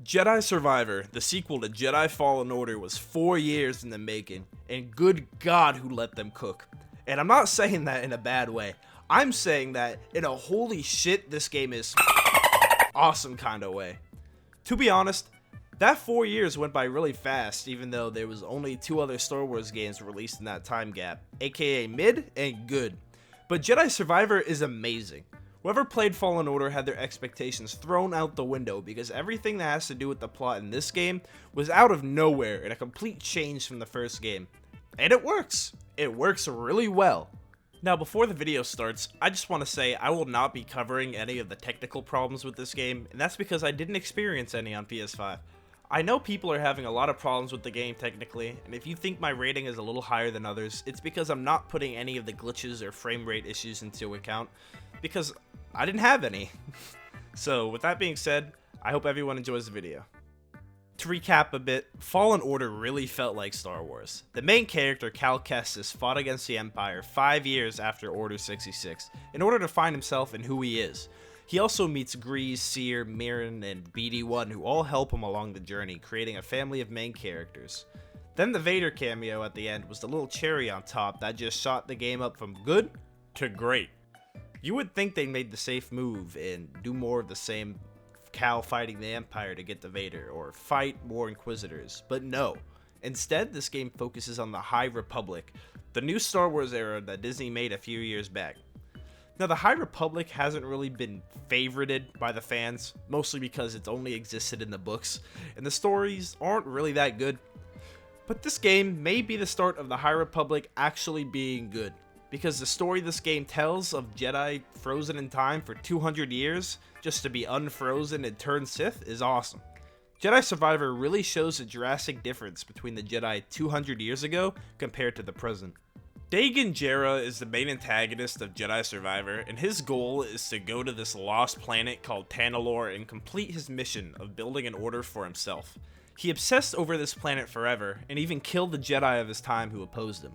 Jedi Survivor, the sequel to Jedi Fallen Order, was 4 years in the making, and good God who let them cook. And I'm not saying that in a bad way. I'm saying that in a holy shit this game is awesome kind of way. To be honest, that 4 years went by really fast, even though there was only 2 other Star Wars games released in that time gap, aka mid and good. But Jedi Survivor is amazing. Whoever played Fallen Order had their expectations thrown out the window because everything that has to do with the plot in this game was out of nowhere and a complete change from the first game. And it works. It works really well. Now, before the video starts, I just want to say I will not be covering any of the technical problems with this game, and that's because I didn't experience any on PS5. I know people are having a lot of problems with the game technically, and if you think my rating is a little higher than others, it's because I'm not putting any of the glitches or frame rate issues into account, because I didn't have any. So with that being said, I hope everyone enjoys the video. To recap a bit, Fallen Order really felt like Star Wars. The main character, Cal Kestis, fought against the Empire 5 years after Order 66 in order to find himself and who he is. He also meets Grease, Seer, Mirren, and BD-1 who all help him along the journey, creating a family of main characters. Then the Vader cameo at the end was the little cherry on top that just shot the game up from good to great. You would think they made the safe move and do more of the same, Cal fighting the Empire to get the Vader, or fight more Inquisitors, but no. Instead, this game focuses on the High Republic, the new Star Wars era that Disney made a few years back. Now, the High Republic hasn't really been favorited by the fans, mostly because it's only existed in the books, and the stories aren't really that good. But this game may be the start of the High Republic actually being good, because the story this game tells of Jedi frozen in time for 200 years just to be unfrozen and turn Sith is awesome. Jedi Survivor really shows a drastic difference between the Jedi 200 years ago compared to the present. Dagan Gera is the main antagonist of Jedi Survivor, and his goal is to go to this lost planet called Tanalorr and complete his mission of building an order for himself. He obsessed over this planet forever, and even killed the Jedi of his time who opposed him.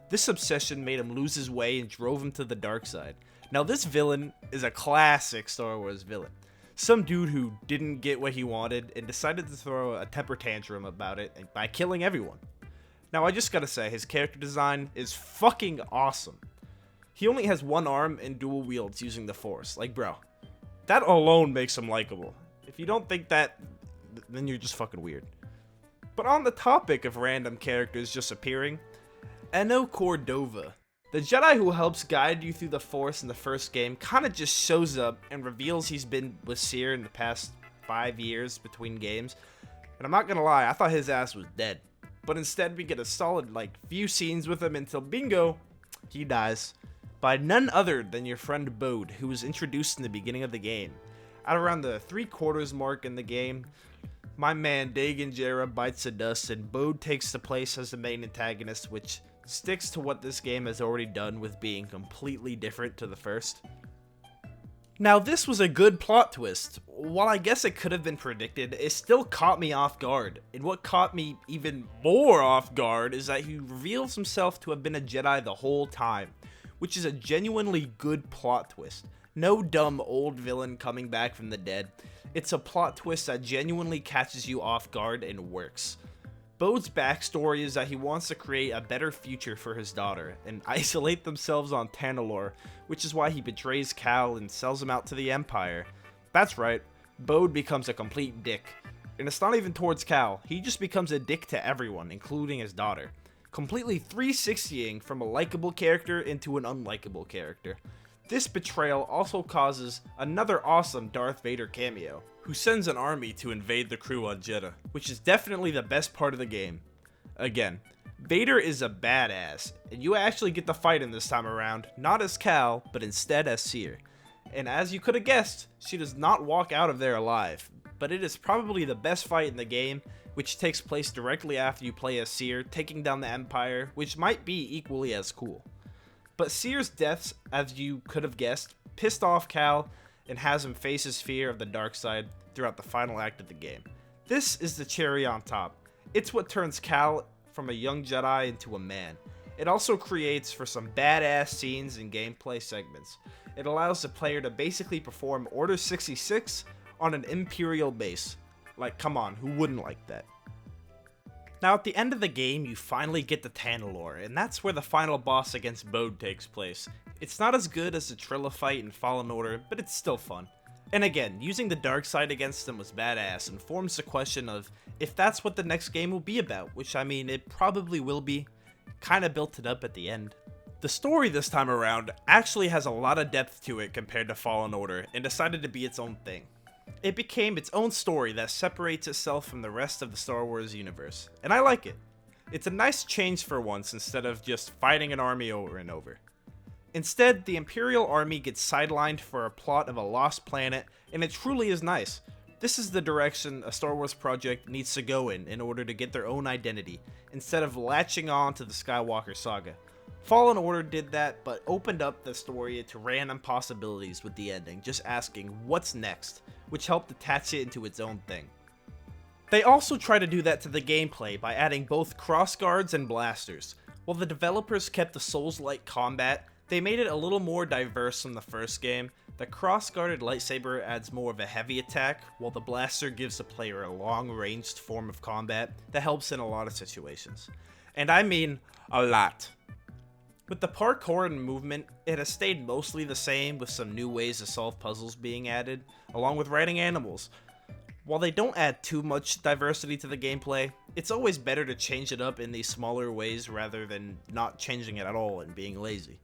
This obsession made him lose his way and drove him to the dark side. Now, this villain is a classic Star Wars villain. Some dude who didn't get what he wanted and decided to throw a temper tantrum about it by killing everyone. Now, I just gotta say, his character design is fucking awesome. He only has one arm and dual wields using the Force. Like, bro, that alone makes him likable. If you don't think that, then you're just fucking weird. But on the topic of random characters just appearing, Eno Cordova, the Jedi who helps guide you through the Force in the first game, kinda just shows up and reveals he's been with Seer in the past 5 years between games. And I'm not gonna lie, I thought his ass was dead. But instead we get a solid few scenes with him until bingo, he dies. By none other than your friend Bode, who was introduced in the beginning of the game. At around the 3/4 mark in the game, my man Dagan Gera bites the dust and Bode takes the place as the main antagonist, which sticks to what this game has already done with being completely different to the first. Now, this was a good plot twist. While I guess it could have been predicted, it still caught me off guard. And what caught me even more off guard is that he reveals himself to have been a Jedi the whole time, which is a genuinely good plot twist. No dumb old villain coming back from the dead. It's a plot twist that genuinely catches you off guard and works. Bode's backstory is that he wants to create a better future for his daughter and isolate themselves on Tanalorr, which is why he betrays Cal and sells him out to the Empire. That's right, Bode becomes a complete dick. And it's not even towards Cal, he just becomes a dick to everyone, including his daughter. Completely 360ing from a likable character into an unlikable character. This betrayal also causes another awesome Darth Vader cameo, who sends an army to invade the crew on Jedha, which is definitely the best part of the game. Again, Vader is a badass, and you actually get to fight him this time around, not as Cal, but instead as Seer. And as you could have guessed, she does not walk out of there alive, but it is probably the best fight in the game, which takes place directly after you play as Seer, taking down the Empire, which might be equally as cool. But Seer's deaths, as you could have guessed, pissed off Cal and has him face his fear of the dark side throughout the final act of the game. This is the cherry on top. It's what turns Cal from a young Jedi into a man. It also creates for some badass scenes and gameplay segments. It allows the player to basically perform Order 66 on an Imperial base. Like, come on, who wouldn't like that? Now, at the end of the game, you finally get the Tanalorr, and that's where the final boss against Bode takes place. It's not as good as the Trilla fight in Fallen Order, but it's still fun. And again, using the dark side against them was badass and forms the question of if that's what the next game will be about, which I mean, it probably will be. Kinda built it up at the end. The story this time around actually has a lot of depth to it compared to Fallen Order, and decided to be its own thing. It became its own story that separates itself from the rest of the Star Wars universe, and I like it. It's a nice change for once instead of just fighting an army over and over. Instead, the Imperial army gets sidelined for a plot of a lost planet, and it truly is nice. This is the direction a Star Wars project needs to go in order to get their own identity, instead of latching on to the Skywalker saga. Fallen Order did that, but opened up the story to random possibilities with the ending, just asking what's next, which helped attach it into its own thing. They also try to do that to the gameplay by adding both crossguards and blasters. While the developers kept the Souls-like combat, they made it a little more diverse from the first game. The cross-guarded lightsaber adds more of a heavy attack, while the blaster gives the player a long-ranged form of combat that helps in a lot of situations. And I mean, a lot. With the parkour and movement, it has stayed mostly the same, with some new ways to solve puzzles being added, along with riding animals. While they don't add too much diversity to the gameplay, it's always better to change it up in these smaller ways rather than not changing it at all and being lazy.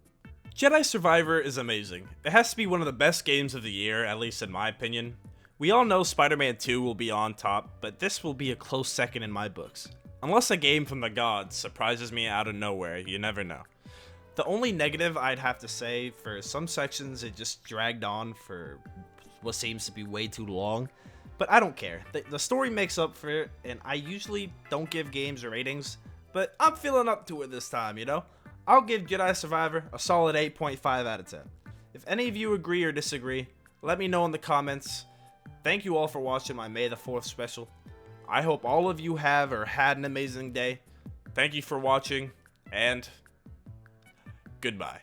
Jedi Survivor is amazing. It has to be one of the best games of the year, at least in my opinion. We all know Spider-Man 2 will be on top, but this will be a close second in my books. Unless a game from the gods surprises me out of nowhere, you never know. The only negative I'd have to say, for some sections it just dragged on for what seems to be way too long, but I don't care. The story makes up for it, and I usually don't give games ratings, but I'm feeling up to it this time, you know? I'll give Jedi Survivor a solid 8.5 out of 10. If any of you agree or disagree, let me know in the comments. Thank you all for watching my May the 4th special. I hope all of you have or had an amazing day. Thank you for watching, and goodbye.